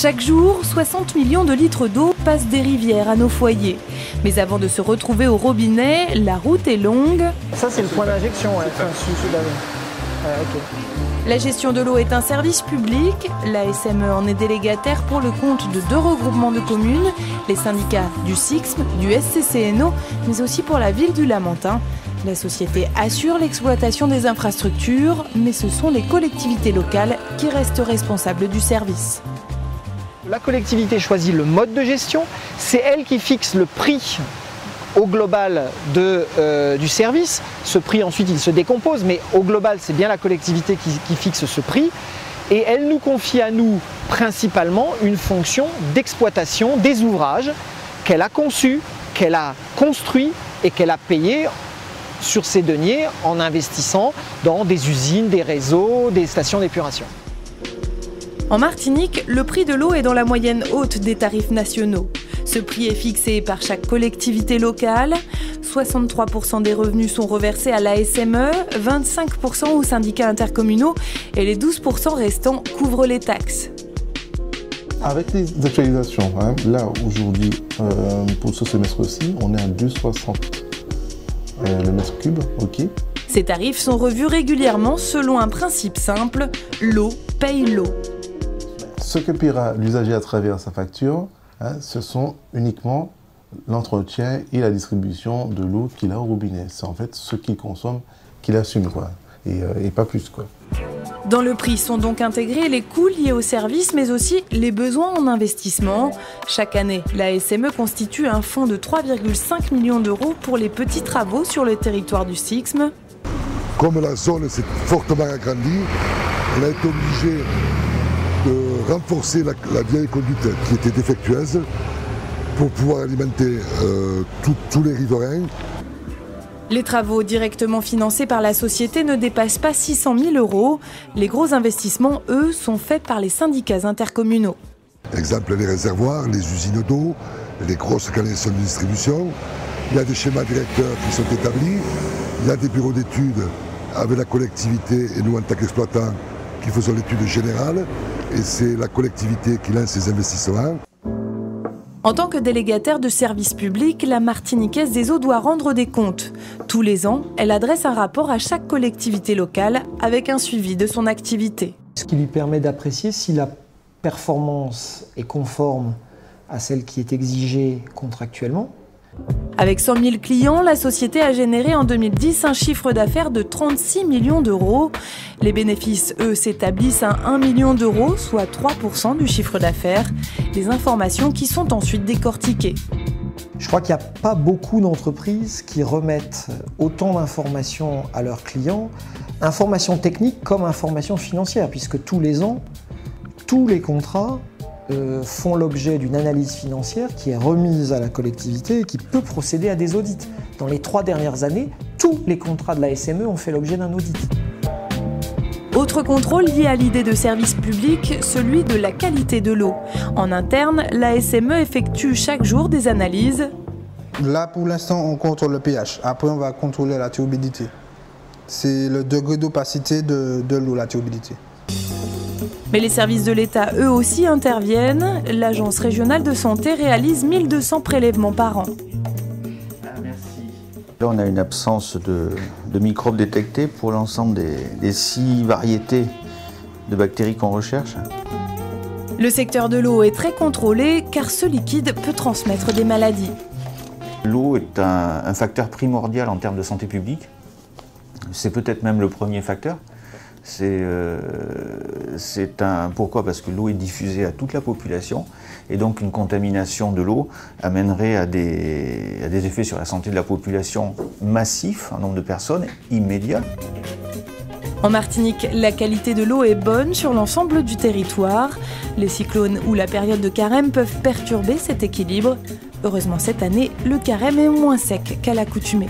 Chaque jour, 60 millions de litres d'eau passent des rivières à nos foyers. Mais avant de se retrouver au robinet, la route est longue. Ça, c'est le point d'injection, ouais. La gestion de l'eau est un service public. La SME en est délégataire pour le compte de 2 regroupements de communes, les syndicats du SIXM, du SCCNO, mais aussi pour la ville du Lamentin. La société assure l'exploitation des infrastructures, mais ce sont les collectivités locales qui restent responsables du service. La collectivité choisit le mode de gestion, c'est elle qui fixe le prix au global du service. Ce prix ensuite il se décompose, mais au global c'est bien la collectivité qui fixe ce prix. Et elle nous confie à nous principalement une fonction d'exploitation des ouvrages qu'elle a conçus, qu'elle a construits et qu'elle a payés sur ses deniers en investissant dans des usines, des réseaux, des stations d'épuration. En Martinique, le prix de l'eau est dans la moyenne haute des tarifs nationaux. Ce prix est fixé par chaque collectivité locale. 63% des revenus sont reversés à la SME, 25% aux syndicats intercommunaux et les 12% restants couvrent les taxes. Avec les actualisations, là aujourd'hui, pour ce semestre-ci, on est à 2,60 le mètre cube, ok. Ces tarifs sont revus régulièrement selon un principe simple, l'eau paye l'eau. Ce que paiera l'usager à travers sa facture, ce sont uniquement l'entretien et la distribution de l'eau qu'il a au robinet. C'est en fait ce qu'il consomme qu'il assume, quoi, et pas plus, quoi. Dans le prix sont donc intégrés les coûts liés au service, mais aussi les besoins en investissement. Chaque année, la SME constitue un fonds de 3,5 millions d'euros pour les petits travaux sur le territoire du SIXM. Comme la zone s'est fortement agrandie, on a été obligé de renforcer la vieille conduite qui était défectueuse pour pouvoir alimenter tous les riverains. Les travaux directement financés par la société ne dépassent pas 600 000 euros. Les gros investissements, eux, sont faits par les syndicats intercommunaux. Exemple, les réservoirs, les usines d'eau, les grosses canalisations de distribution. Il y a des schémas directeurs qui sont établis. Il y a des bureaux d'études avec la collectivité et nous, en tant qu'exploitants, qui faisons l'étude générale. Et c'est la collectivité qui lance ces investissements. En tant que délégataire de services publics, la Martiniquaise des Eaux doit rendre des comptes. Tous les ans, elle adresse un rapport à chaque collectivité locale avec un suivi de son activité. Ce qui lui permet d'apprécier si la performance est conforme à celle qui est exigée contractuellement. Avec 100 000 clients, la société a généré en 2010 un chiffre d'affaires de 36 millions d'euros. Les bénéfices, eux, s'établissent à 1 million d'euros, soit 3% du chiffre d'affaires. Des informations qui sont ensuite décortiquées. Je crois qu'il n'y a pas beaucoup d'entreprises qui remettent autant d'informations à leurs clients, informations techniques comme informations financières, puisque tous les ans, tous les contrats font l'objet d'une analyse financière qui est remise à la collectivité et qui peut procéder à des audits. Dans les 3 dernières années, tous les contrats de la SME ont fait l'objet d'un audit. Autre contrôle lié à l'idée de service public, celui de la qualité de l'eau. En interne, la SME effectue chaque jour des analyses. Là, pour l'instant, on contrôle le pH. Après, on va contrôler la turbidité. C'est le degré d'opacité de l'eau, la turbidité. Mais les services de l'État, eux aussi, interviennent. L'Agence régionale de santé réalise 1200 prélèvements par an. Là, on a une absence de microbes détectés pour l'ensemble des 6 variétés de bactéries qu'on recherche. Le secteur de l'eau est très contrôlé car ce liquide peut transmettre des maladies. L'eau est un facteur primordial en termes de santé publique. C'est peut-être même le premier facteur. Pourquoi ? Parce que l'eau est diffusée à toute la population et donc une contamination de l'eau amènerait à des effets sur la santé de la population massifs, un nombre de personnes immédiat. En Martinique, la qualité de l'eau est bonne sur l'ensemble du territoire. Les cyclones ou la période de carême peuvent perturber cet équilibre. Heureusement, cette année, le carême est moins sec qu'à l'accoutumée.